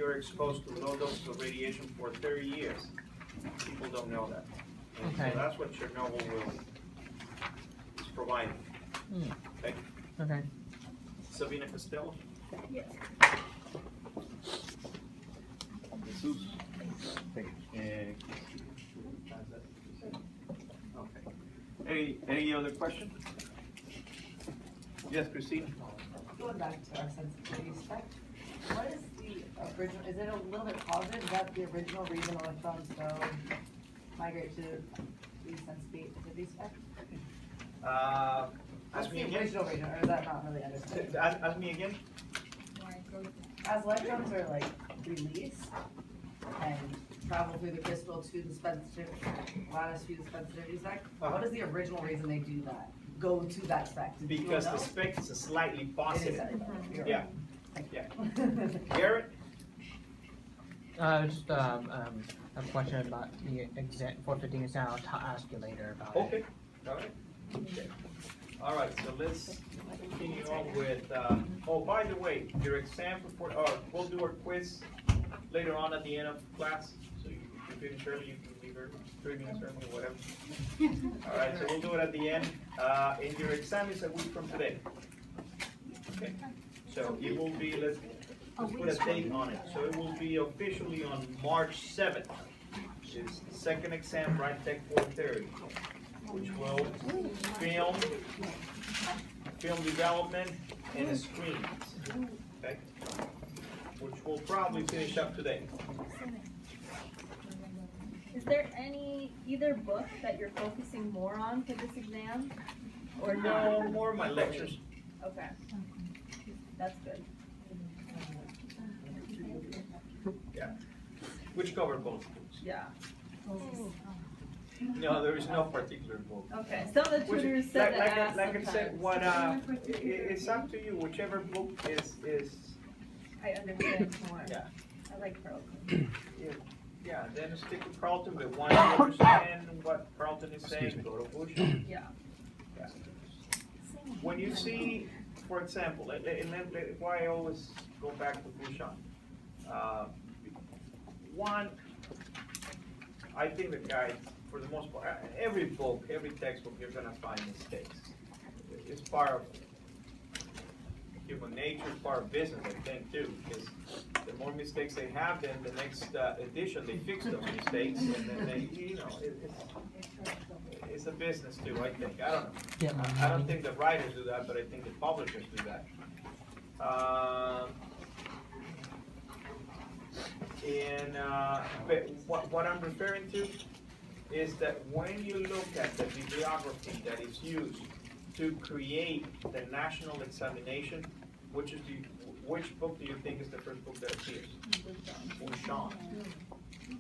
were exposed to low doses of radiation for 30 years. People don't know that. And Okay. so that's what Chernobyl is providing. Okay? Okay. Sabina Costello? Yes. Jesus. Okay. Any other question? Yes, Christina? Going back to our sensitivity spec, what is the original, is it a little bit positive? Is that the original reason electrons go migrate to the sensitivity spec? Ask What's me the again. original reason, or is that not really understood? Ask me again. As electrons are like released and travel through the crystal to the lattice to the sensitivity spec, what is the original reason they do that? Go to that spec? Did you Because know? the spec is a slightly It is positive. that. Yeah. Thank Yeah. you. Garrett? Just a question about the exam, 415 exam. I'll ask you later about it. Okay. All right. Okay. All right, so let's continue on with, oh, by the way, your exam report, we'll do our quiz later on at the end of class. So if you finish early, you can leave early, 3 minutes early or whatever. All right, so we'll do it at the end. And your exam is a week from today. Okay, so it will be, let's put a date on it. So it will be officially on March 7th, which is the second exam, Radt430, which will film development and screens, okay? Which we'll probably finish up today. Is there either book that you're focusing more on for this exam? Or No, no? more of my lectures. Okay. That's good. Yeah. Which cover both books. Yeah. No, there is no particular book. Okay, some of the Which- tutors said to ask like I said, sometimes. what, it's up to you, whichever book is, I understand more. yeah. I like Carlton. Yeah, then stick with Carlton, but once you understand what Carlton is saying, go to Bush. Yeah. Yeah. When you see, for example, and why I always go back to Bouchon. One, I think the guys, for the most part, every book, every textbook, you're gonna find mistakes. It's part of human nature, it's part of business, I think, too, because the more mistakes they have, then the next edition, they fix those mistakes, and then they, you know, it's a business too, I think. I don't know. Yeah. I don't think the writers do that, but I think the publishers do that. But what I'm referring to is that when you look at the bibliography that is used to create the national examination, which book do you think is the first book that appears? Bouchon.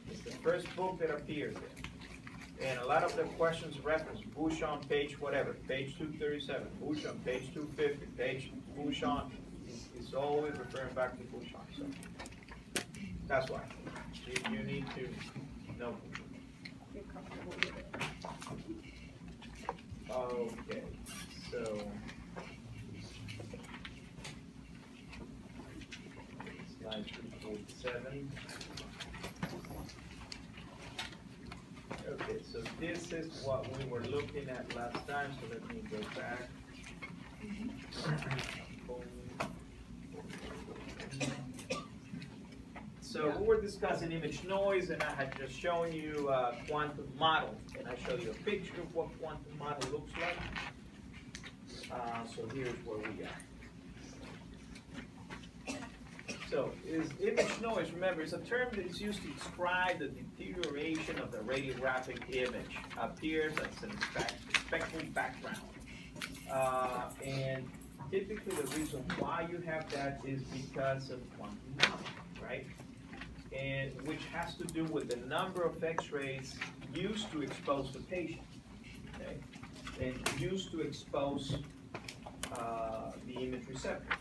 It's the first book that appears there. And a lot of the questions reference Bouchon page whatever, page 237, Bouchon page 250, page Bouchon is always referring back to Bouchon. So that's why you need to know Bouchon. You're comfortable with it. Okay, so slide 247. Okay, so this is what we were looking at last time, so let me go back. So we were discussing image noise, and I had just shown you a quantum model, and I showed you a picture of what quantum model looks like. So here's where we are. So is image noise, remember, is a term that is used to describe the deterioration of the radiographic image, appears as a spectral background. And typically the reason why you have that is because of quantum model, right? And which has to do with the number of X-rays used to expose the patient, okay? And used to expose the image receptor.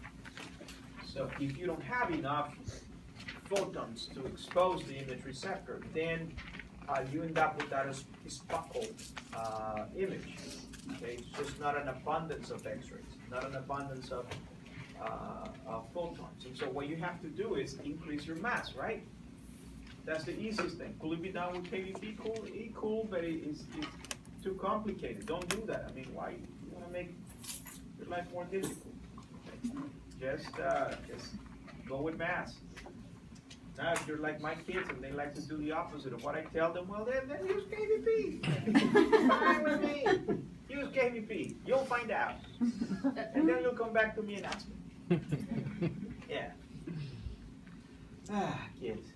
So if you don't have enough photons to expose the image receptor, then you end up with that speckled image. Okay? It's just not an abundance of X-rays, not an abundance of photons. And so what you have to do is increase your mass, right? That's the easiest thing. Could it be done with KVP? Cool, but it's too complicated. Don't do that. I mean, why? You want to make your life more difficult. Just go with mass. Now, if you're like my kids and they like to do the opposite of what I tell them, well, then use KVP. Fine with me. Use KVP. You'll find out. And then you'll come back to me and ask me. Yeah. Kids.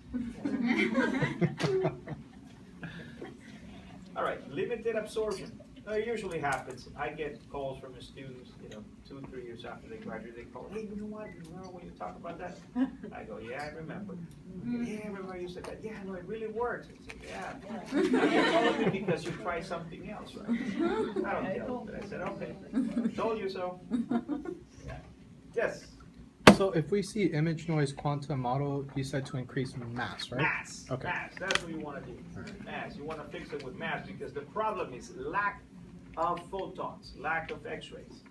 All right, limited absorption. It usually happens. I get calls from the students, 2-3 years after they graduate. They call, hey, you know what? Remember when you talk about that? I go, yeah, I remember. Yeah, I remember you said that. Yeah, no, it really works. I said, yeah. You told me because you tried something else, right? I don't tell you, but I said, okay. Told you so. Yeah. Yes. So if we see image noise quantum model, you said to increase mass, right? Mass. Okay. Mass. That's what you want to do. Mass. You want to fix it with mass because the problem is lack of photons, lack of X-rays.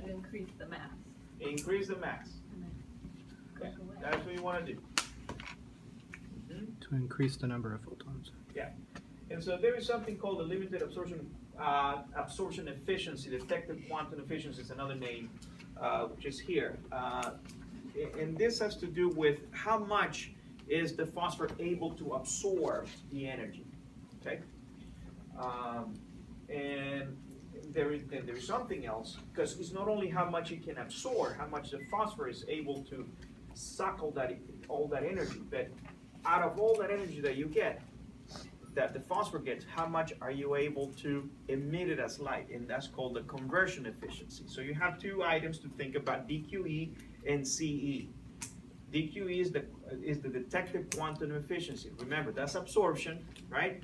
To increase the mass. Increase the mass. Okay. That's what you want to do. To increase the number of photons. Yeah. And so there is something called the limited absorption efficiency, detected quantum efficiency is another name, which is here. And this has to do with how much is the phosphor able to absorb the energy. Okay? And there's something else, because it's not only how much it can absorb, how much the phosphor is able to suck all that energy, but out of all that energy that you get, that the phosphor gets, how much are you able to emit it as light? And that's called the conversion efficiency. So you have two items to think about, DQE and CE. DQE is the detected quantum efficiency. Remember, that's absorption, right?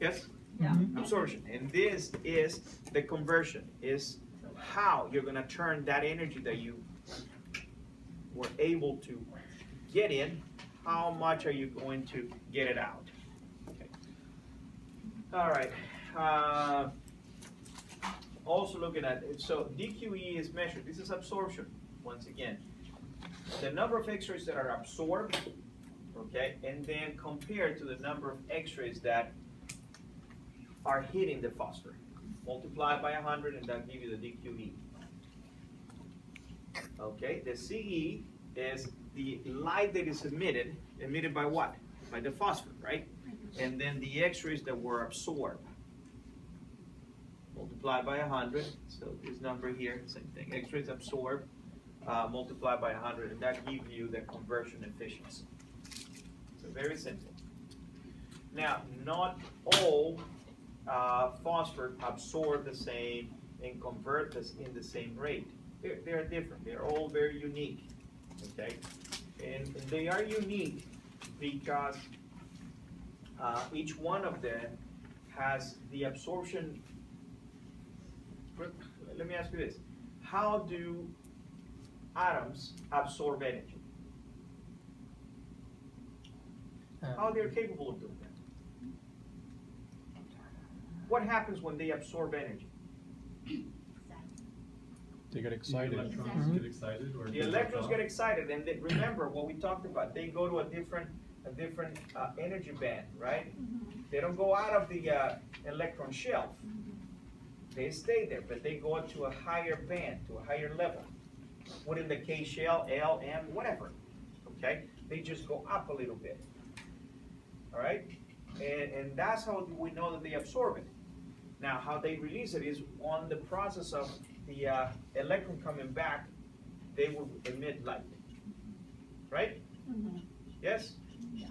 Yes? Yeah. Absorption. And this is the conversion, is how you're going to turn that energy that you were able to get in, how much are you going to get it out? Okay. All right. Also looking at it, so DQE is measured. This is absorption, once again. The number of X-rays that are absorbed, okay, and then compared to the number of X-rays that are hitting the phosphor. Multiply by 100 and that'll give you the DQE. Okay, the CE is the light that is emitted by what? By the phosphor, right? And then the X-rays that were absorbed. Multiply by 100, so this number here, same thing. X-rays absorbed, multiply by 100, and that gives you the conversion efficiency. So very simple. Now, not all phosphor absorb the same and convert this in the same rate. They're different. They're all very unique. Okay, and they are unique because each one of them has the absorption. Let me ask you this: how do atoms absorb energy? How they're capable of doing that? What happens when they absorb energy? They get excited. The electrons get excited, or The electrons get excited, and they, remember what we talked about. They go to a different energy band, right? They don't go out of the electron shelf. They stay there, but they go up to a higher band, to a higher level. What in the K shell, L, M, whatever. Okay, they just go up a little bit. All right, and that's how we know that they absorb it. Now, how they release it is on the process of the electron coming back, they will emit light. Right? Yes? Yeah.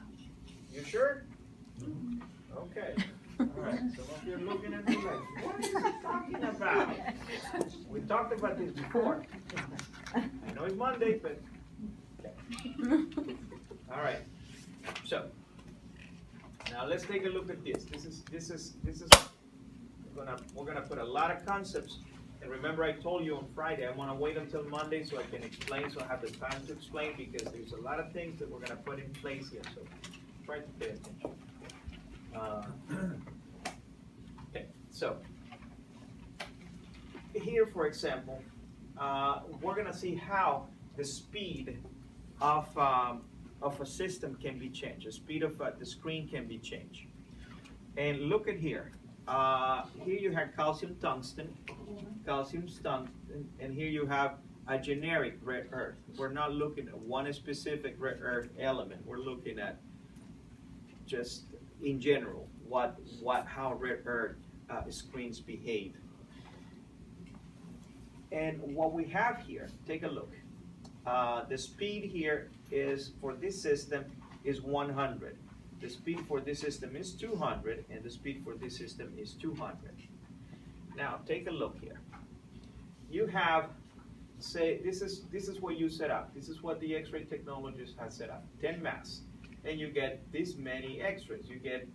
You sure? Okay. All right. Some of you are looking at me like, what is he talking about? We talked about this before. I know it's Monday, but okay. All right. So now let's take a look at this. This is we're gonna put a lot of concepts. And remember, I told you on Friday, I want to wait until Monday so I can explain, so I have the time to explain, because there's a lot of things that we're going to put in place here. So try to pay attention. Okay, so here, for example, we're gonna see how the speed of a system can be changed. The speed of the screen can be changed. And look at here. Here you have calcium tungsten, and here you have a generic rare earth. We're not looking at one specific rare earth element. We're looking at just in general how rare earth screens behave. And what we have here, take a look. The speed here is for this system is 100. The speed for this system is 200, and the speed for this system is 200. Now take a look here. You have, say, this is what you set up. This is what the X-ray technologist has set up. 10 masks, and you get this many X-rays. You get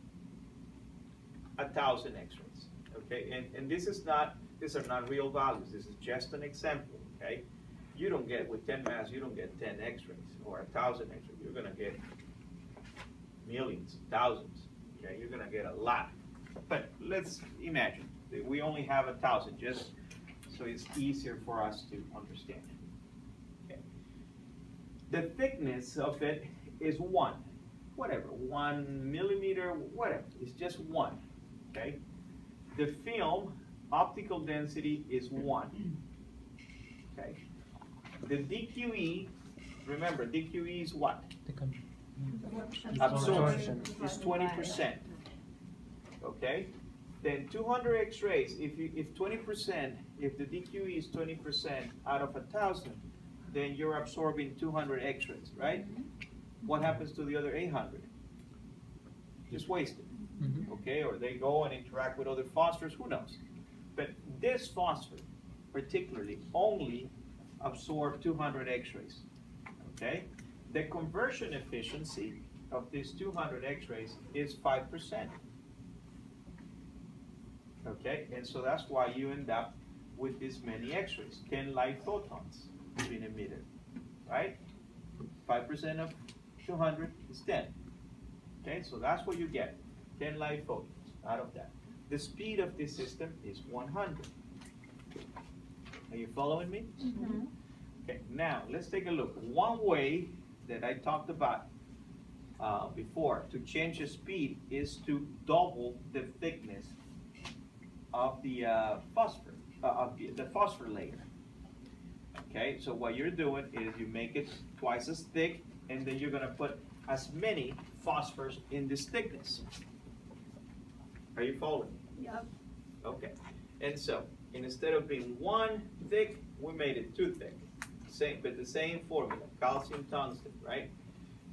1,000 X-rays. Okay, and these are not real values. This is just an example. Okay, you don't get with 10 masks. You don't get 10 X-rays or 1,000 X-rays. You're gonna get millions, thousands. Okay, you're gonna get a lot. But let's imagine that we only have 1,000, just so it's easier for us to understand. Okay. The thickness of it is 1, whatever, 1 millimeter, whatever. It's just 1. Okay. The film optical density is 1. Okay. The DQE, remember, DQE is what? Absorption is 20%. Okay? Then 200 X-rays, if 20%, if the DQE is 20% out of 1,000, then you're absorbing 200 X-rays, right? What happens to the other 800? Just wasted. Okay? Or they go and interact with other phosphors, who knows? But this phosphor, particularly, only absorbs 200 X-rays. Okay? The conversion efficiency of these 200 X-rays is 5%. Okay, and so that's why you end up with this many X-rays, 10 light photons being emitted, right? 5% of 200 is 10. Okay, so that's what you get, 10 light photons out of that. The speed of this system is 100. Are you following me? Mm-hmm. Okay, now let's take a look. One way that I talked about before to change the speed is to double the thickness of the phosphor, the phosphor layer. Okay, so what you're doing is you make it twice as thick, and then you're gonna put as many phosphors in this thickness. Are you following? Yep. Okay, and so instead of being 1 thick, we made it 2 thick. But the same formula, calcium tungsten, right?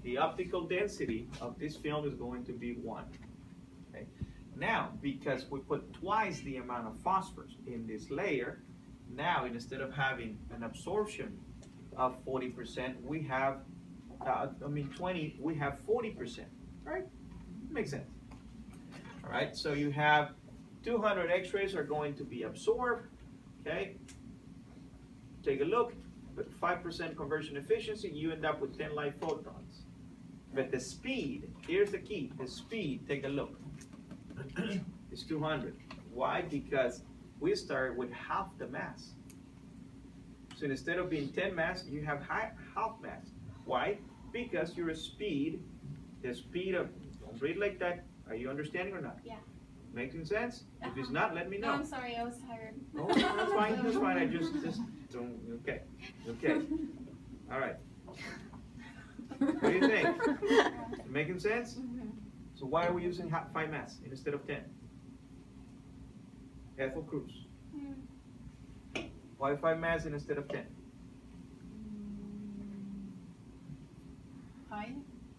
The optical density of this film is going to be 1. Okay. Now, because we put twice the amount of phosphorus in this layer, now instead of having an absorption of 40%, we have, 20, we have 40%, right? Makes sense. All right, so you have 200 X-rays are going to be absorbed, okay? Take a look. But 5% conversion efficiency, you end up with 10 light photons. But the speed, here's the key, the speed, take a look, is 200. Why? Because we started with half the mass. So instead of being 10 mass, you have half mass. Why? Because your speed, the speed of, don't read like that, are you understanding or not? Yeah. Making sense? If it's not, let me know. No, I'm sorry, I was tired. No, that's fine, that's fine, I just don't, okay, okay, all right. What do you think? Making sense? Mm-hmm. So why are we using 5 mass instead of 10? Ethel Cruz. Why 5 mass instead of 10? Why?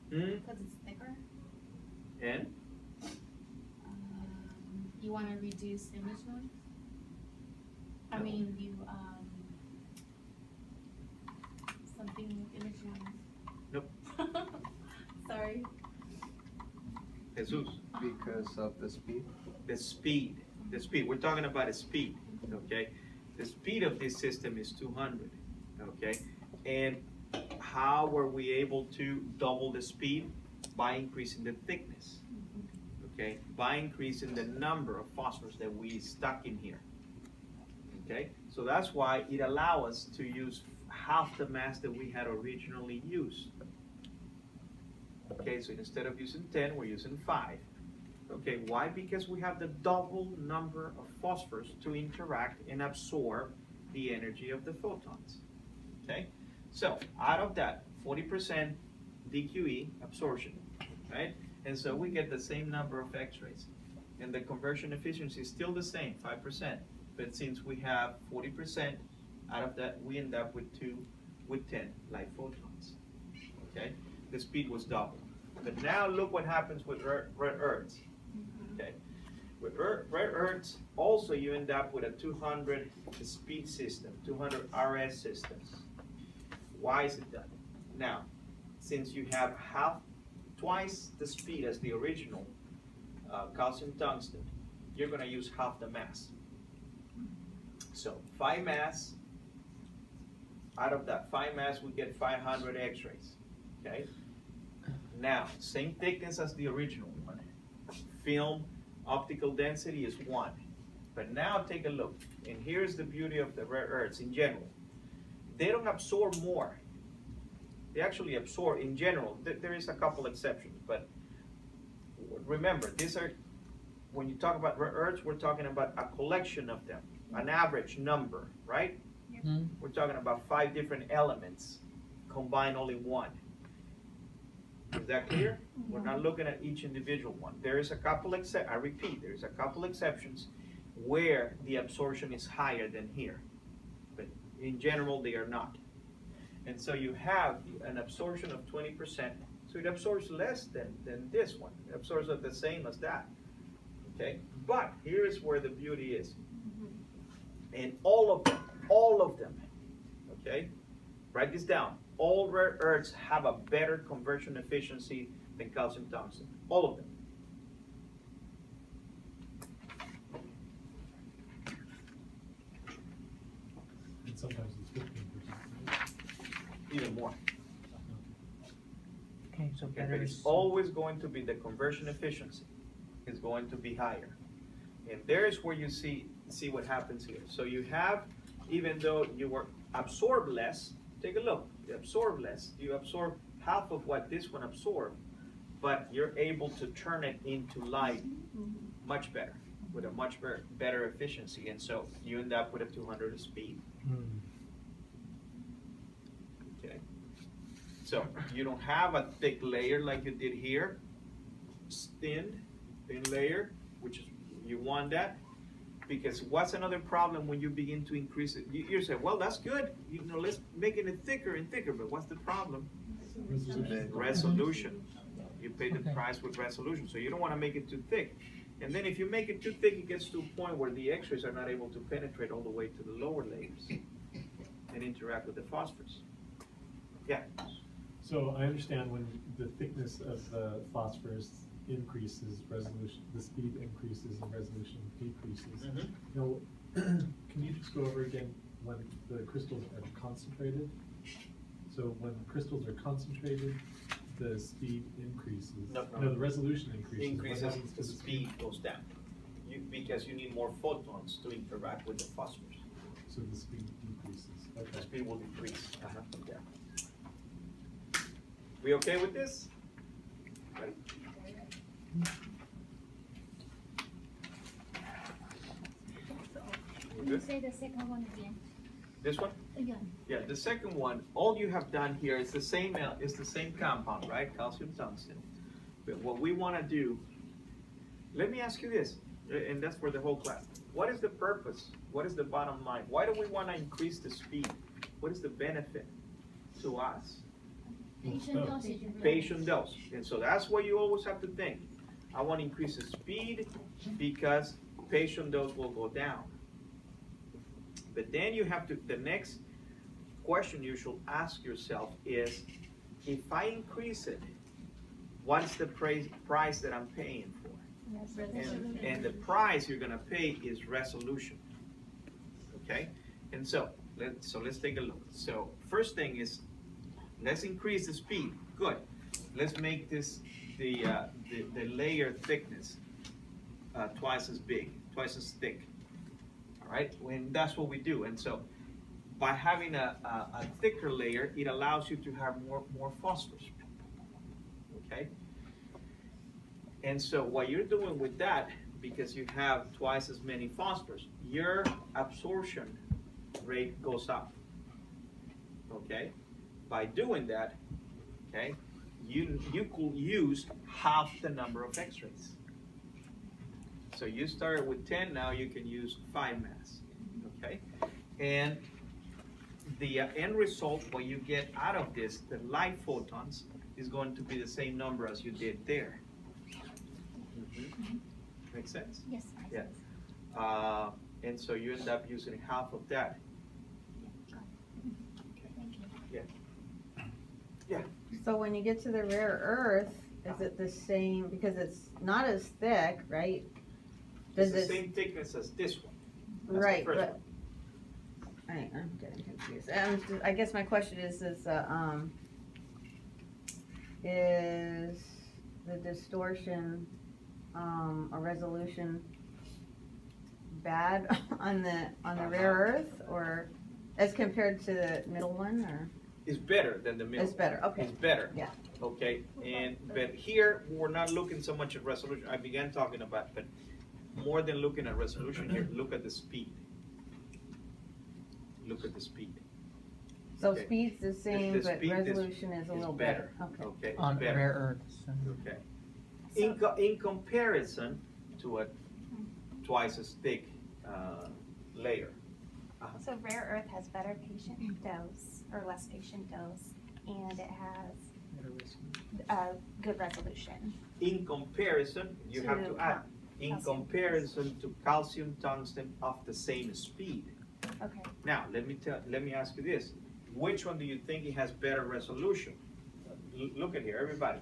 Because it's thicker. And? You want to reduce image noise? I No. mean, you, something with image noise. Nope. Sorry. Jesus. Because of the speed? The speed. The speed. We're talking about a speed. Okay? The speed of this system is 200. Okay? And how were we able to double the speed? By increasing the thickness. Okay? By increasing the number of phosphors that we stuck in here. Okay? So that's why it allows us to use half the mass that we had originally used. Okay, so instead of using 10, we're using 5. Okay, why? Because we have the double number of phosphors to interact and absorb the energy of the photons. Okay, so out of that 40% DQE absorption, right? And so we get the same number of X-rays. And the conversion efficiency is still the same, 5%. But since we have 40%, out of that we end up with 10 light photons. Okay, the speed was doubled. But now look what happens with red earths. Okay, with red earths also you end up with a 200 speed system, 200 RS systems. Why is it done? Now, since you have twice the speed as the original calcium tungsten, you're going to use half the mass. So 5 mass, out of that 5 mass we get 500 X-rays. Okay. Now, same thickness as the original one. Film optical density is 1. But now take a look, and here's the beauty of the rare earths in general. They don't absorb more. They actually absorb in general. There is a couple exceptions, but remember, these are, when you talk about rare earths, we're talking about a collection of them, an average number, right? Mm. We're talking about 5 different elements, combine only 1. Is that clear? We're not looking at each individual one. There is a couple I repeat, there's a couple exceptions where the absorption is higher than here. But in general, they are not. And so you have an absorption of 20%. So it absorbs less than this one. It absorbs the same as that. Okay? But here is where the beauty is. And all of them, okay? Write this down. All rare earths have a better conversion efficiency than calcium tungsten. All of them. And sometimes it's 15%. Even more. Okay, so Okay, better but it's is always going to be the conversion efficiency is going to be higher. And there's where you see what happens here. So you have, even though you were absorbed less, take a look, you absorb less. You absorb half of what this one absorbed, but you're able to turn it into light much better, with a much better efficiency. And so you end up with a 200 speed. Okay. So you don't have a thick layer like you did here. Thin layer, which is, you want that. Because what's another problem when you begin to increase it? You say, well, that's good. You know, let's make it thicker and thicker. But what's the problem? Resolution. You pay the price with resolution. So you don't want to make it too thick. And then if you make it too thick, it gets to a point where the X-rays are not able to penetrate all the way to the lower layers and interact with the phosphorus. Yeah. So I understand when the thickness of the phosphorus increases, resolution, the speed increases and resolution decreases. Now, can you just go over again when the crystals are concentrated? So when crystals are concentrated, the speed increases. No. No, the resolution increases. What Increases, happens to the speed goes down. Because you need more photons to interact with the phosphorus. So the speed decreases. The Okay. speed will decrease. Yeah. We okay with this? Right. We're Can you good? say the second one again? This one? Again. Yeah, the second one, all you have done here is the same compound, right? Calcium tungsten. But what we want to do, let me ask you this, and that's for the whole class. What is the purpose? What is the bottom line? Why do we want to increase the speed? What is the benefit to us? Patient dosage. Patient dose. And so that's what you always have to think. I want to increase the speed because patient dose will go down. But then you have to, the next question you should ask yourself is, if I increase it, what's the price that I'm paying for? And the price you're going to pay is resolution. Okay? And so let's take a look. So first thing is, let's increase the speed. Good. Let's make this the layer thickness twice as big, twice as thick. All right? When that's what we do, and so by having a thicker layer, it allows you to have more phosphorus. Okay? And so what you're doing with that, because you have twice as many phosphorus, your absorption rate goes up. Okay? By doing that, okay, you could use half the number of X-rays. So you started with 10, now you can use 5 mass. Okay? And the end result, what you get out of this, the light photons, is going to be the same number as you did there. Make sense? Yes. Yeah. And so you end up using half of that. Thank you. Yeah. So when you get to the rare earth, is it the same, because it's not as thick, right? It's Does the it, same thickness as this one. That's the right, first but, one. I'm getting confused. I guess my question is the distortion, or resolution bad on the rare earth, or as compared to the middle one, or? It's better than the middle. It's better, okay. It's better. Yeah. Okay, but here, we're not looking so much at resolution. I began talking about, but more than looking at resolution here, look at the speed. Look at the speed. So Okay. speed's the same, The but speed resolution is a little better, okay. Okay, it's On better. rare earths. Okay. In comparison to a twice as thick layer. So rare earth has better patient dose or less patient dose, and it has good resolution. In comparison, you have to add, in calcium. comparison to calcium tungsten of the same speed. Okay. Now, let me ask you this. Which one do you think it has better resolution? Look at here, everybody.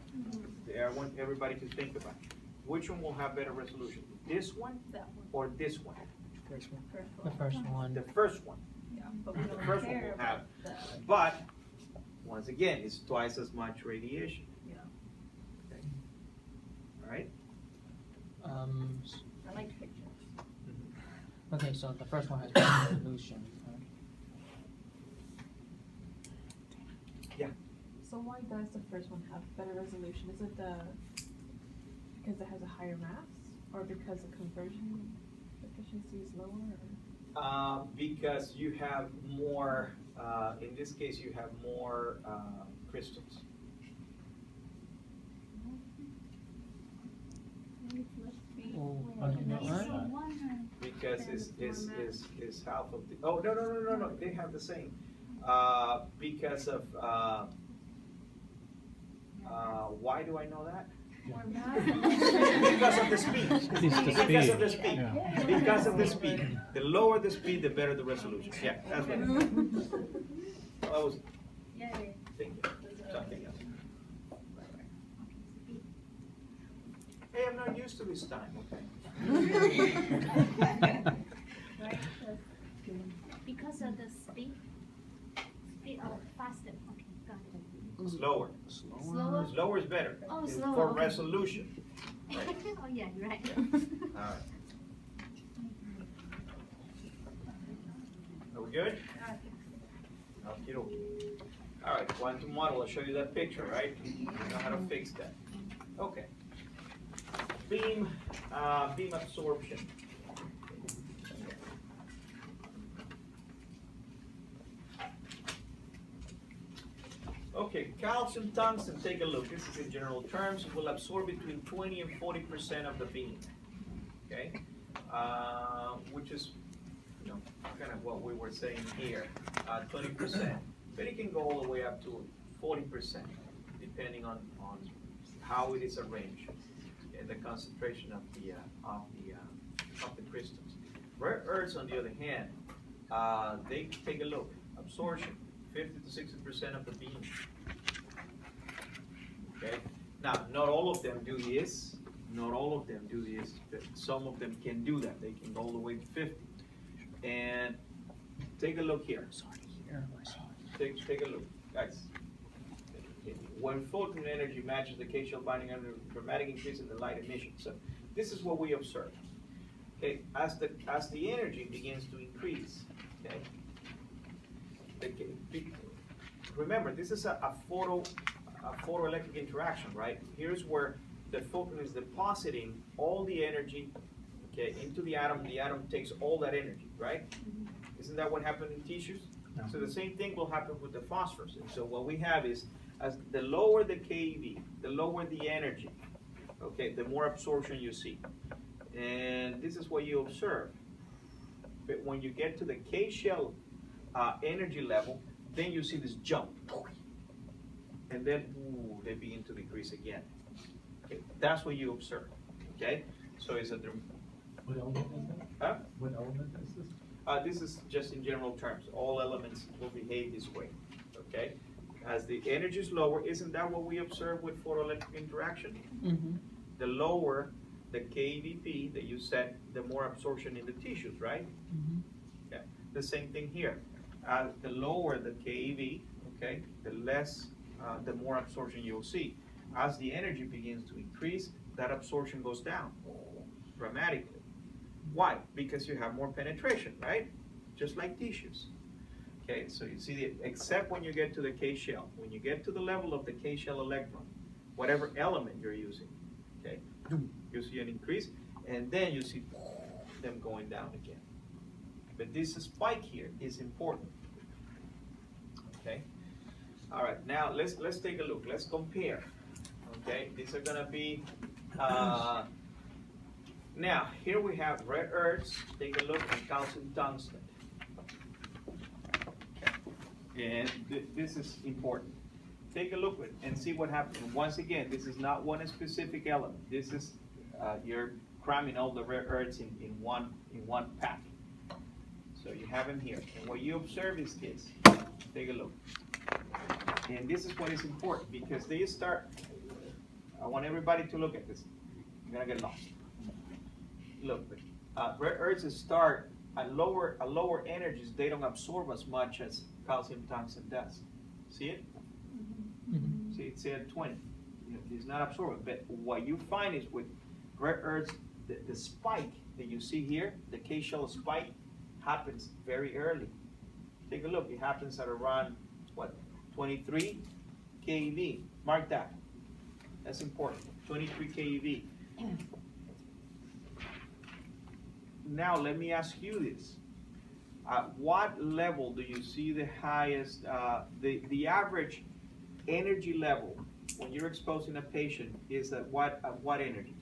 I want everybody to think about it. Which one will have better resolution? This one That one. or this one? First The one. first one. The first one. Yeah, but we The don't first one care will have, about the, but, once again, it's twice as much radiation. yeah. All right? I like pictures. Okay, so the first one has better resolution. So why does the first one have better resolution? Is it because it has a higher mass, or because the conversion efficiency is lower? Or? Because you have more, in this case, you have more crystals. Oh, okay, no, what? Because it's half of the, oh, no, they have the same. Because of, why do I know that? Because of the speed. It's the Because of the speed, speed. yeah. Because of the speed. The lower the speed, the better the resolution. Yeah, that's what. I was Yay. thinking something else. Hey, I'm not used to this time, okay? Right? Because of the speed faster. Okay, got it. Slower. Slower? Slower is better. Oh, It's slower, for okay. resolution. Oh yeah, you're right. All right. Are we good? Okey-dokey. All right, quantum model, I'll show you that picture, right? You know how to fix that. Okay. Beam absorption. Okay, calcium tungsten, take a look. This is in general terms. It will absorb between 20 and 40% of the beam. Okay? Which is, you know, kind of what we were saying here, 20%. But it can go all the way up to 40%, depending on how it is arranged and the concentration of the crystals. Rare earths, on the other hand, they take a look. Absorption, 50 to 60% of the beam. Okay. Now, not all of them do this. Not all of them do this. But some of them can do that. They can go all the way to 50. And take a look here. Take a look, guys. When photon energy matches the K-shell binding under dramatic increase in the light emission. So this is what we observe. Okay, as the energy begins to increase, okay? Remember, this is a photoelectric interaction, right? Here's where the photon is depositing all the energy, okay, into the atom takes all that energy, right? Isn't that what happened in tissues? No. So the same thing will happen with the phosphorus. And so what we have is, as the lower the keV, the lower the energy, okay, the more absorption you see. And this is what you observe. But when you get to the K-shell energy level, then you see this jump. And then, ooh, they begin to decrease again. Okay, that's what you observe, okay? So it's a... What element is that? Huh? What element is this? This is just in general terms. All elements will behave this way, okay? As the energy is lower, isn't that what we observe with photoelectric interaction? Mm-hmm. The lower the kVp that you set, the more absorption in the tissues, right? Mm-hmm. Yeah. The same thing here. The lower the keV, okay, the less, the more absorption you'll see. As the energy begins to increase, that absorption goes down dramatically. Why? Because you have more penetration, right? Just like tissues. Okay, so you see, except when you get to the K-shell. When you get to the level of the K-shell electron, whatever element you're using, okay, you see an increase, and then you see them going down again. But this spike here is important. Okay. All right. Now let's take a look. Let's compare. Okay. These are gonna be. Now here we have rare earths. Take a look at calcium tungsten. And this is important. Take a look at and see what happens. And once again, this is not one specific element. This is you're cramming all the rare earths in one pack. So you have them here. And what you observe is this. Take a look. And this is what is important because they start, I want everybody to look at this. You're gonna get lost. Look, rare earths start at lower energies. They don't absorb as much as calcium tungsten does. See it? Mm-hmm. See, it's at 20. It's not absorbed. But what you find is with rare earths, the spike that you see here, the K-shell spike, happens very early. Take a look. It happens at around, what, 23 keV. Mark that. That's important. 23 keV. Now, let me ask you this. At what level do you see the highest, the average energy level when you're exposing a patient is at what energy?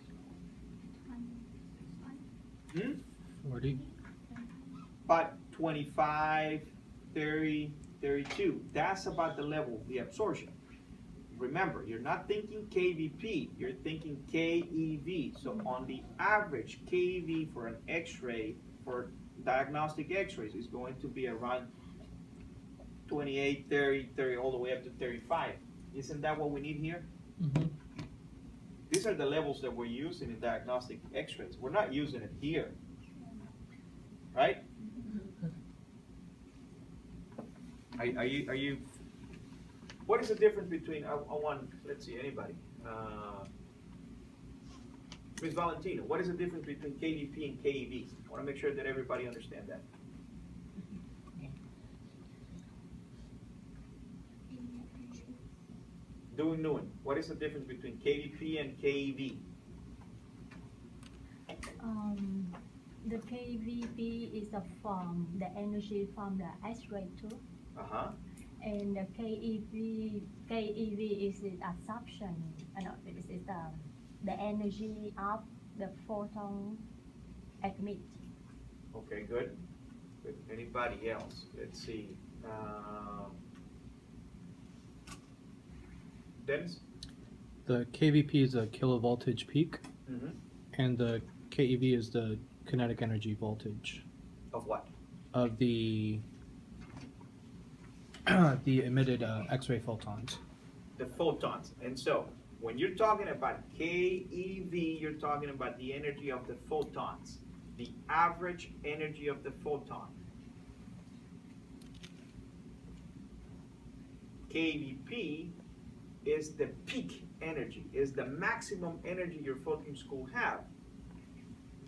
40. About 25, 30, 32. That's about the level of the absorption. Remember, you're not thinking kVp, you're thinking keV. So on the average, keV for an X-ray, for diagnostic X-rays, is going to be around 28, 30, all the way up to 35. Isn't that what we need here? Mm-hmm. These are the levels that we're using in diagnostic X-rays. We're not using it here, right? Are you? What is the difference between? I want. Let's see. Anybody? Ms. Valentino. What is the difference between KVP and KEV? I want to make sure that everybody understands that. Doing Nguyen. What is the difference between KVP and KEV? The KVP is from the energy from the X-ray tube, and the KEV is the absorption. This is the energy of the photon emit. Okay, good. Good. Anybody else? Let's see. Dennis? The KVP is a kilovoltage peak, and the KEV is the kinetic energy voltage Of what? of the emitted X-ray photons. The photons. And so, when you're talking about KEV, you're talking about the energy of the photons, the average energy of the photon. KVP is the peak energy, is the maximum energy your photons could have.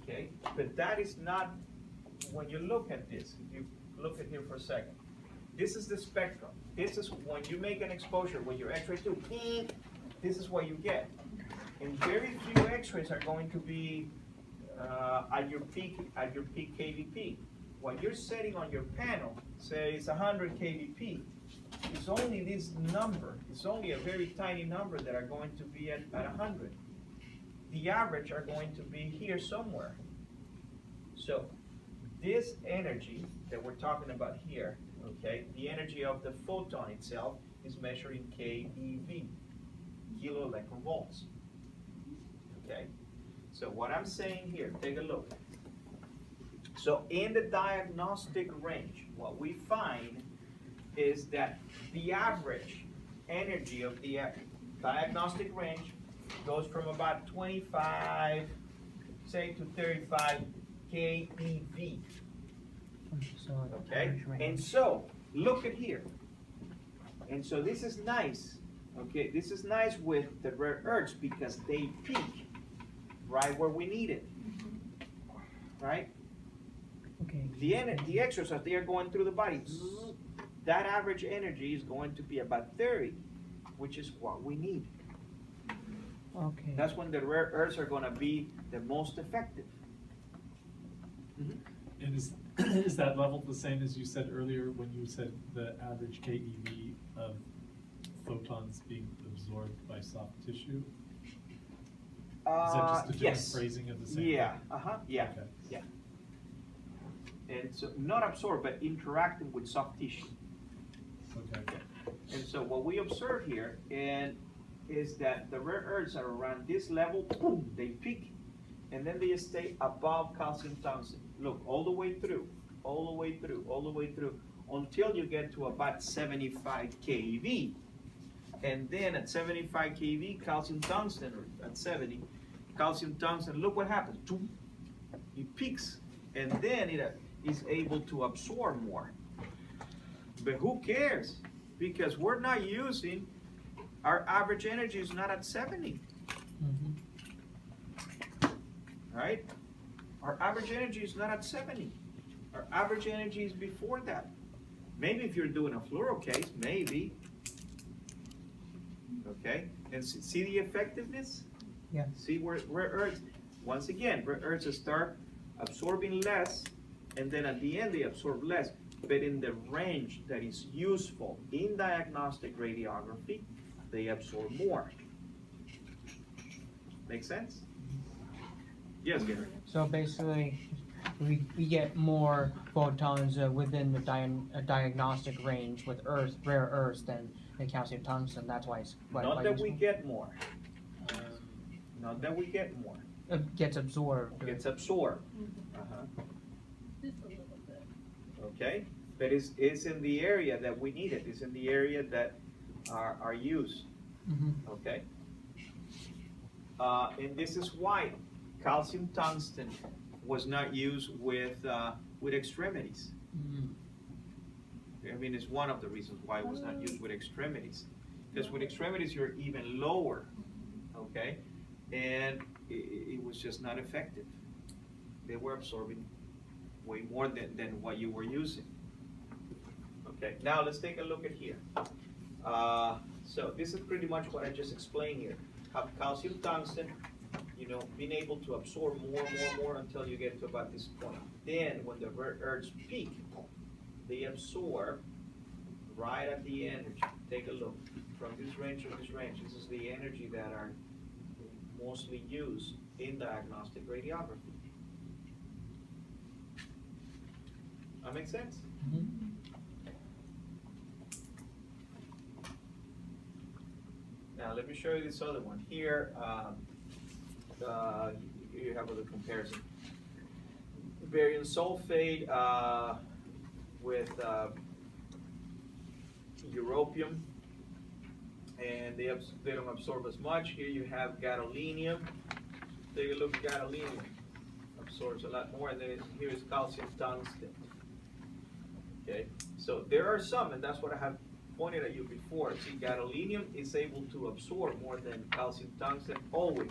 okay? But that is not, when you look at this, if you look at here for a second, this is the spectrum. This is when you make an exposure with your X-ray tube, this is what you get. And very few X-rays are going to be at your peak kVp. What you're setting on your panel, say it's 100 kVp, it's only this number, it's only a very tiny number that are going to be at 100. The average are going to be here somewhere. So this energy that we're talking about here, okay, the energy of the photon itself is measured in keV, kilo electron volts. Okay, so what I'm saying here, take a look. So in the diagnostic range, what we find is that the average energy of the diagnostic range goes from about 25, say, to 35 keV. So Okay, average range. and so look at here. And so this is nice. Okay, this is nice with the rare earths because they peak right where we need it. Right? Okay. The X-rays as they are going through the body, zzz, that average energy is going to be about 30, which is what we need. Okay. That's when the rare earths are going to be the most effective. And is that level the same as you said earlier when you said the average keV of photons being absorbed by soft tissue? Is that just a different Yes. phrasing of the same Yeah, thing? yeah, Okay. yeah. And so not absorb, but interacting with soft tissue. Okay. And so what we observe here is that the rare earths are around this level, boom, they peak, and then they stay above calcium tungsten. Look, all the way through, all the way through, all the way through, until you get to about 75 keV. And then at 75 keV, calcium tungsten, or at 70, calcium tungsten, look what happens. It peaks, and then it is able to absorb more. But who cares? Because we're not using, our average energy is not at 70. Right? Our average energy is not at 70. Our average energy is before that. Maybe if you're doing a fluoro case, maybe. Okay? And see the effectiveness? Yeah. See where rare earths, once again, rare earths start absorbing less, and then at the end they absorb less. But in the range that is useful in diagnostic radiography, they absorb more. Make sense? Yes, Gary. So basically, we get more photons within the diagnostic range with rare earths than the calcium tungsten. That's why it's Not that we get more. Not that we get more. It gets absorbed. Gets absorbed. Just a little bit. Okay? But it's in the area that we need it. It's in the area that are used. Okay? And this is why calcium tungsten was not used with extremities. I mean, it's one of the reasons why it was not used with extremities. Because with extremities, you're even lower, okay? And it was just not effective. They were absorbing way more than what you were using. Okay, now let's take a look at here. So this is pretty much what I just explained here. Have calcium tungsten, you know, being able to absorb more until you get to about this point. Then when the rare earths peak, they absorb right at the energy. Take a look. From this range to this range, this is the energy that are mostly used in diagnostic radiography. That makes sense? Now let me show you this other one. Here, you have a little comparison. Barium sulfate with europium, and they don't absorb as much. Here you have gadolinium. Take a look at gadolinium. Absorbs a lot more, and then here is calcium tungsten. Okay, so there are some, and that's what I have pointed at you before. See, gadolinium is able to absorb more than calcium tungsten, always.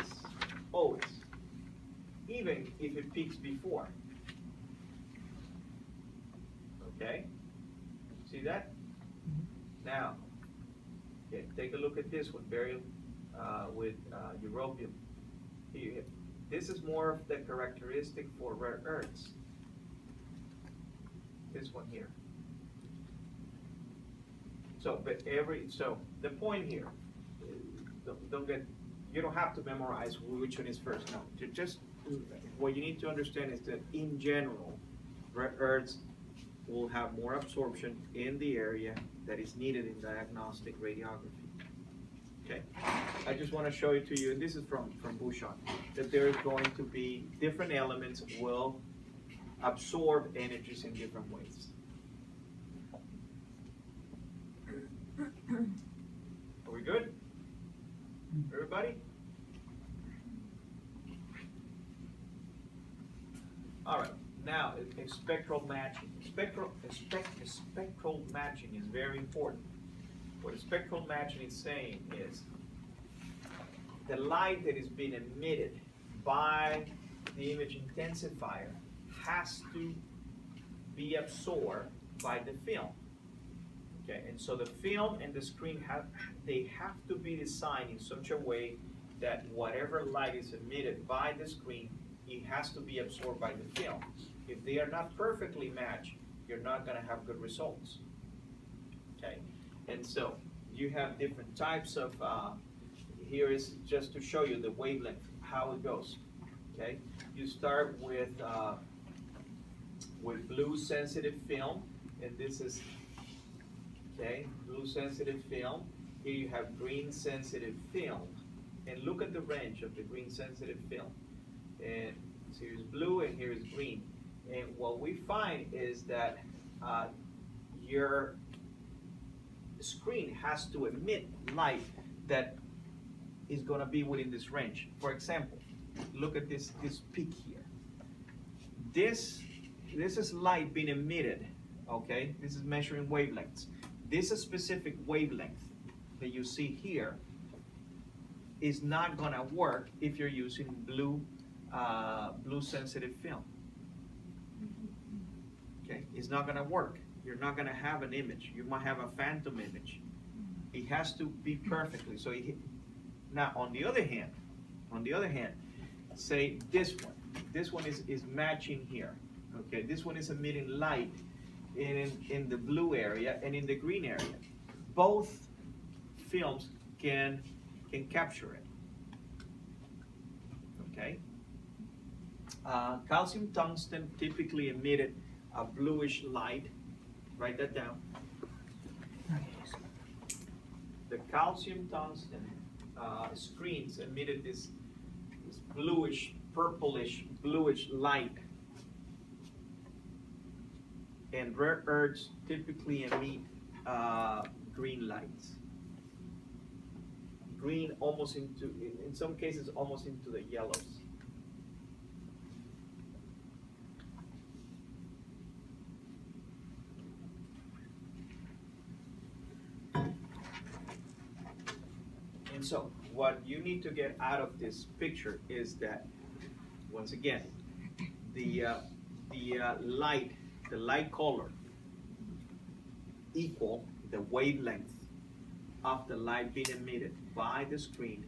even if it peaks before. Okay? See that? Now, okay, take a look at this one, burial with europium. Here, this is more of the characteristic for rare earths. This one here. So, so the point here, you don't have to memorize which one is first. No, just what you need to understand is that in general, rare earths will have more absorption in the area that is needed in diagnostic radiography. Okay, I just want to show it to you, and this is from Bouchon, that there is going to be different elements will absorb energies in different ways. Are we good? Everybody? All right, now a spectral matching. Spectral matching is very important. What a spectral matching is saying is the light that is being emitted by the image intensifier has to be absorbed by the film. Okay, and so the film and the screen have to be designed in such a way that whatever light is emitted by the screen, it has to be absorbed by the film. If they are not perfectly matched, you're not going to have good results. Okay, and so you have different types of. Here is just to show you the wavelength, how it goes. Okay, you start with blue sensitive film, and this is. Okay, blue sensitive film. Here you have green sensitive film. And look at the range of the green sensitive film. And so here's blue and here is green. And what we find is that your screen has to emit light that is going to be within this range. For example, look at this peak here. This is light being emitted. Okay, this is measuring wavelengths. This specific wavelength that you see here is not going to work if you're using blue sensitive film. Okay, it's not going to work. You're not going to have an image. You might have a phantom image. It has to be perfectly. So now, on the other hand, say this one. This one is matching here. Okay, this one is emitting light in the blue area and in the green area. Both films can capture it. Okay. Calcium tungsten typically emitted a bluish light. Write that down. The calcium tungsten screens emitted this bluish, purplish, bluish light. And rare earths typically emit green lights. Green almost into, in some cases, almost into the yellows. And so, what you need to get out of this picture is that, once again, the light color equal the wavelength of the light being emitted by the screen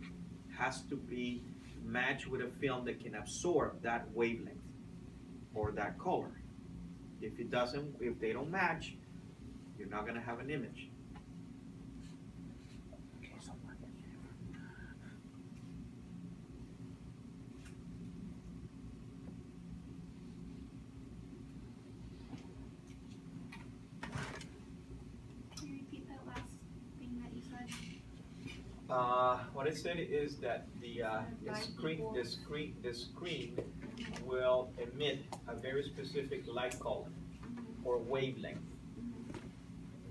has to be matched with a film that can absorb that wavelength or that color. If they don't match, you're not going to have an image. What I said is that the screen will emit a very specific light color or wavelength.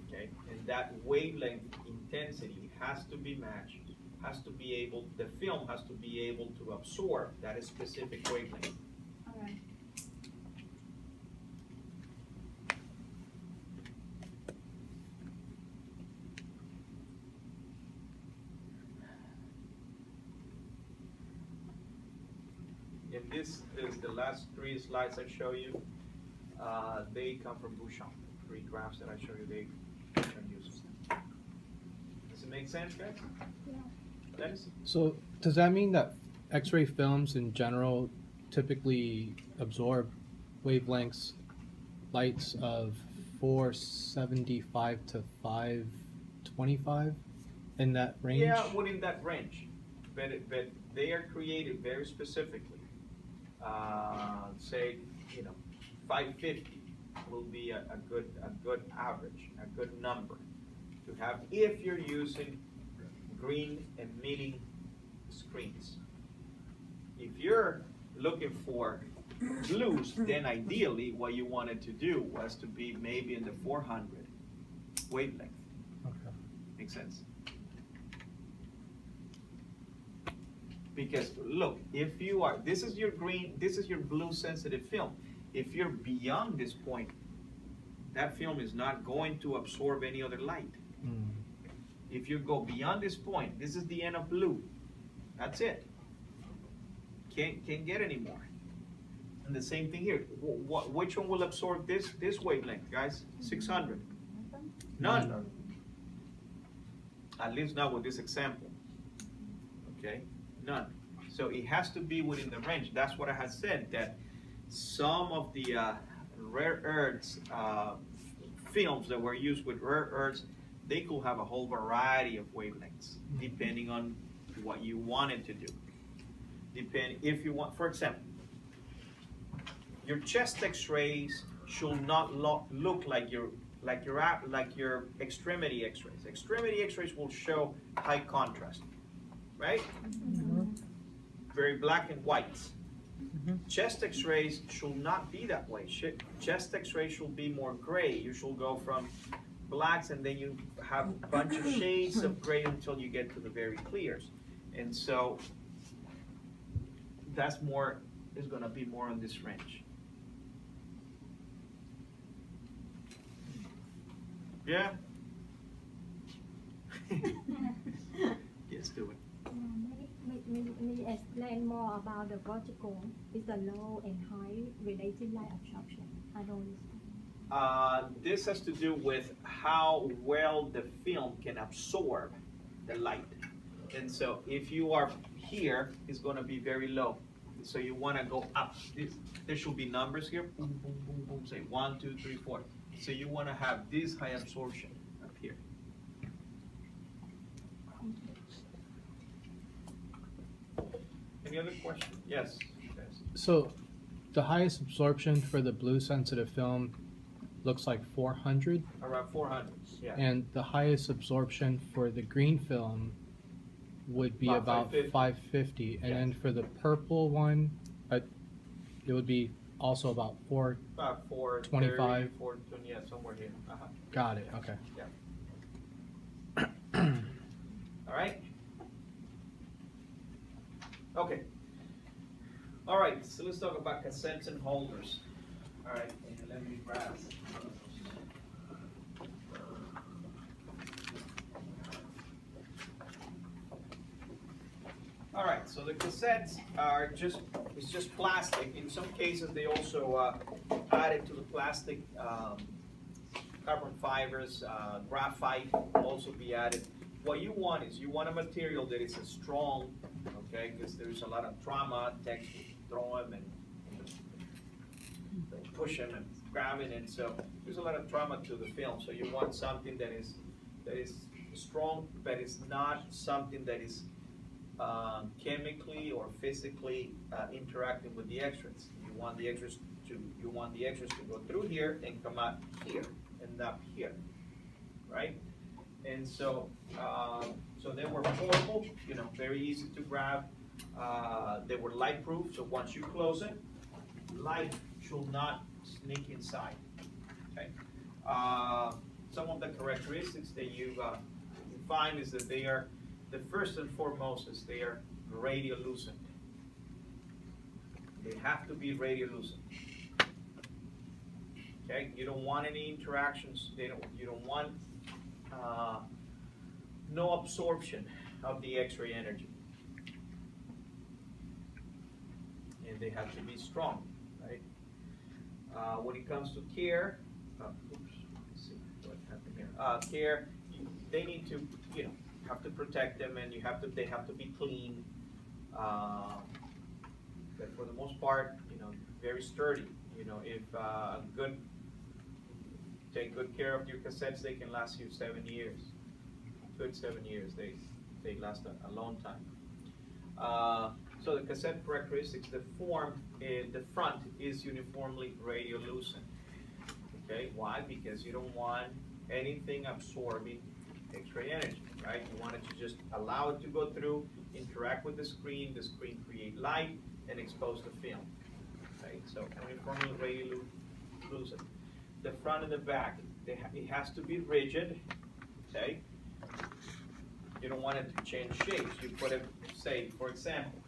Okay, and that wavelength intensity has to be matched. The film has to be able to absorb that specific wavelength. All right. And this is the last 3 slides I show you. They come from Bouchon. 3 graphs that I show you, they can use. Does it make sense, guys? Yeah. Dennis? So does that mean that X-ray films in general typically absorb wavelengths, lights of 475 to 525 in that range? Yeah, within that range, but they are created very specifically. Say, 550 will be a good average, a good number to have if you're using green emitting screens. If you're looking for blues, then ideally what you wanted to do was to be maybe in the 400 wavelength. Okay. Makes sense? Because look, if you are, this is your green, this is your blue sensitive film. If you're beyond this point, that film is not going to absorb any other light. Mm. If you go beyond this point, this is the end of blue. That's it. Can't get any more. And the same thing here. Which one will absorb this wavelength, guys? 600. None. At least not with this example. Okay? None. So it has to be within the range. That's what I had said, that some of the rare earths films that were used with rare earths, they could have a whole variety of wavelengths depending on what you wanted to do. If you want, for example, your chest X-rays should not look like your extremity X-rays. Extremity X-rays will show high contrast, right? Mm-hmm. Very black and white. Mm-hmm. Chest X-rays should not be that way. Chest X-rays should be more gray. You should go from blacks and then you have a bunch of shades of gray until you get to the very clears. And so that's more, is gonna be more on this range. Yeah? Yes, do it. May explain more about the vertical. Is the low and high related light absorption? I don't understand. This has to do with how well the film can absorb the light. And so if you are here, it's going to be very low. So you want to go up. There should be numbers here. Boom, boom, boom, boom. Say 1, 2, 3, 4. So you want to have this high absorption up here. Any other question? Yes. So the highest absorption for the blue sensitive film looks like 400. Around 400, yeah. And the highest absorption for the green film would be about 550. And Yeah. then for the purple one, it would be also about 4. About 25. 420, yeah, somewhere here. Got it. Okay. All right. Okay. All right, so let's talk about cassettes and holders. All right, and let me grab. All right, so the cassettes are it's just plastic. In some cases, they also added to the plastic carbon fibers, graphite will also be added. What you want is you want a material that is strong, okay, because there's a lot of trauma, text throw them and push them and grab it, and so there's a lot of trauma to the film. So you want something that is strong, but it's not something that is chemically or physically interacting with the extras. You want the extras to go through here and come out here and up here, right? And so so they were portable, very easy to grab. They were light proof, so once you close it, light should not sneak inside. Okay. Some of the characteristics that you find is that they are, the first and foremost is they are radiolucent. They have to be radiolucent. Okay, you don't want any interactions. You don't want no absorption of the X-ray energy. and they have to be strong, right? When it comes to care, oops, let's see what happened here. Care, they need to, you know, have to protect them, and they have to be clean. But for the most part, you know, very sturdy. You know, if take good care of your cassettes, they can last you 7 years. Good 7 years. They last a long time. So the cassette characteristics, the form in the front is uniformly radiolucent. Okay, why? Because you don't want anything absorbing X-ray energy, right? You want it to just allow it to go through, interact with the screen create light, and expose the film. Right? So uniformly radiolucent. The front and the back, it has to be rigid. Okay. You don't want it to change shapes. You put it, say, for example,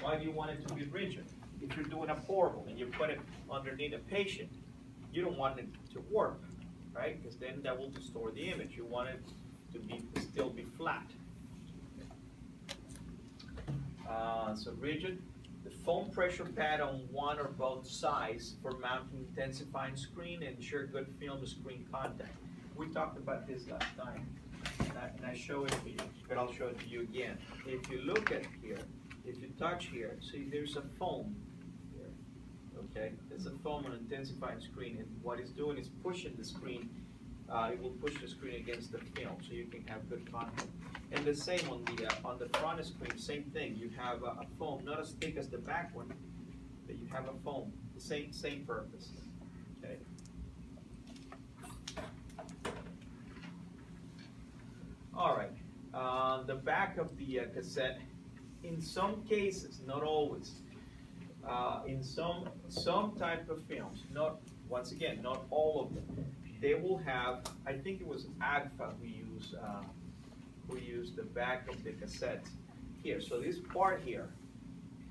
why do you want it to be rigid? If you're doing a portable and you put it underneath a patient, you don't want it to warp, right? Because then that will distort the image. You want it to still be flat. So rigid. The foam pressure pad on one or both sides for mounting intensifying screen and ensure good film screen contact. We talked about this last time, and I show it to you, but I'll show it to you again. If you look at here, if you touch here, see there's a foam here, okay? There's a foam on intensifying screen, and what it's doing is pushing the screen. It will push the screen against the film, so you can have good contact. And the same on the front screen, same thing. You have a foam, not as thick as the back one, but you have a foam. The same purpose. Okay. All right. The back of the cassette, in some cases, not always, in some type of films, not once again, not all of them, they will have. I think it was Agfa we use the back of the cassette here. So this part here,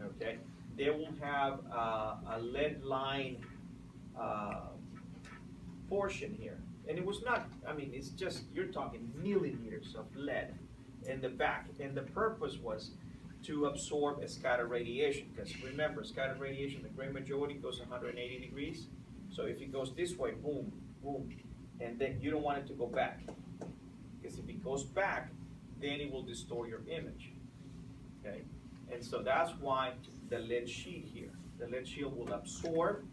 okay, they will have a lead line portion here. And it was not, I mean, it's just, you're talking millimeters of lead in the back. And the purpose was to absorb a scatter radiation. Because remember, scatter radiation, the great majority goes 180 degrees. So if it goes this way, boom, boom, and then you don't want it to go back. Because if it goes back, then it will distort your image, okay? And so that's why the lead sheet here, the lead shield will absorb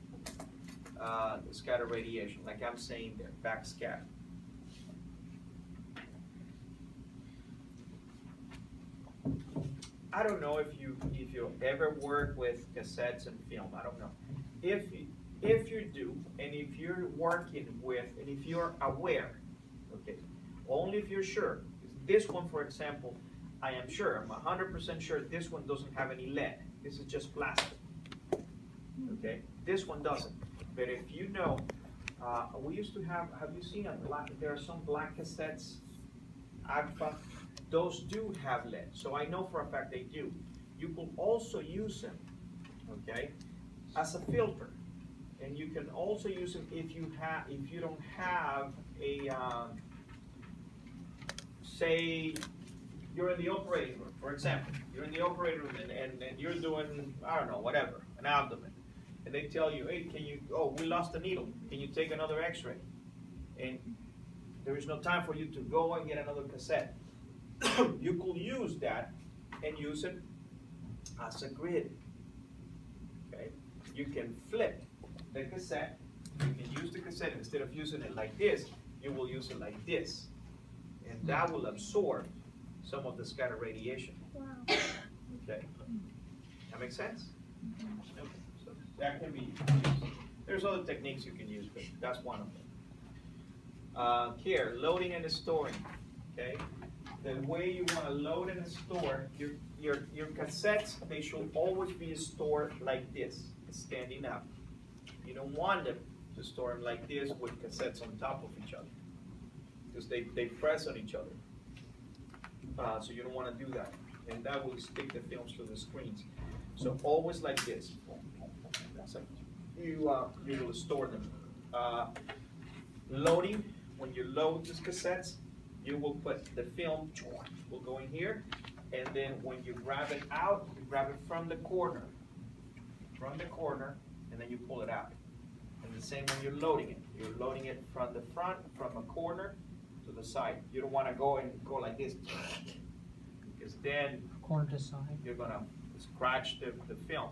the scatter radiation, like I'm saying there, backscatter. I don't know if you ever work with cassettes and film, I don't know. If you do, and if you're working with, and if you're aware, okay, only if you're sure. This one, for example, I am sure, I'm 100% sure this one doesn't have any lead. This is just plastic. Okay, this one doesn't. But if you know, we used to have you seen a black, there are some black cassettes, Agfa, those do have lead. So I know for a fact they do. You can also use them, okay, as a filter. And you can also use them if you don't have a, say, you're in the operating room, for example. You're in the operating room and you're doing, I don't know, whatever, an abdomen. And they tell you, hey, we lost a needle. Can you take another x-ray? And there is no time for you to go and get another cassette. You could use that and use it as a grid. Okay? You can flip the cassette. You can use the cassette, instead of using it like this, you will use it like this. And that will absorb some of the scatter radiation. Wow. Okay. That makes sense? Okay. So that can be used. There's other techniques you can use, but that's one of them. Care, loading and storing. Okay. The way you want to load and store your cassettes, they should always be stored like this, standing up. You don't want them to store them like this with cassettes on top of each other, because they press on each other. So you don't want to do that, and that will stick the films to the screens. So always like this. So you will store them. Loading, when you load these cassettes, you will put the film, will go in here, and then when you grab it out, you grab it from the corner. from the corner, and then you pull it out. And the same when you're loading it. You're loading it from the front, from a corner to the side. You don't wanna go like this, because then Corner to side. you're gonna scratch the film.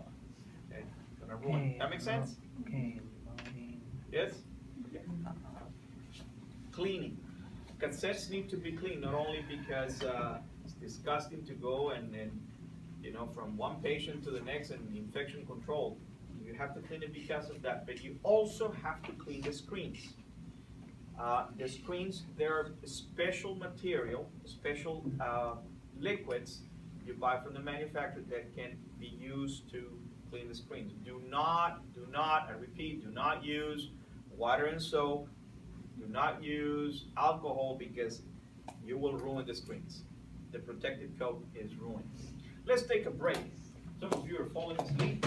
Okay, gonna ruin it. That makes sense? Okay, loading. Yes? Cleaning. Cassettes need to be cleaned, not only because it's disgusting to go and from one patient to the next and infection control. You have to clean it because of that, but you also have to clean the screens. The screens, there are special material, special liquids you buy from the manufacturer that can be used to clean the screens. Do not, I repeat, do not use water and soap. Do not use alcohol because you will ruin the screens. The protective coat is ruined. Let's take a break. Some of you are falling asleep.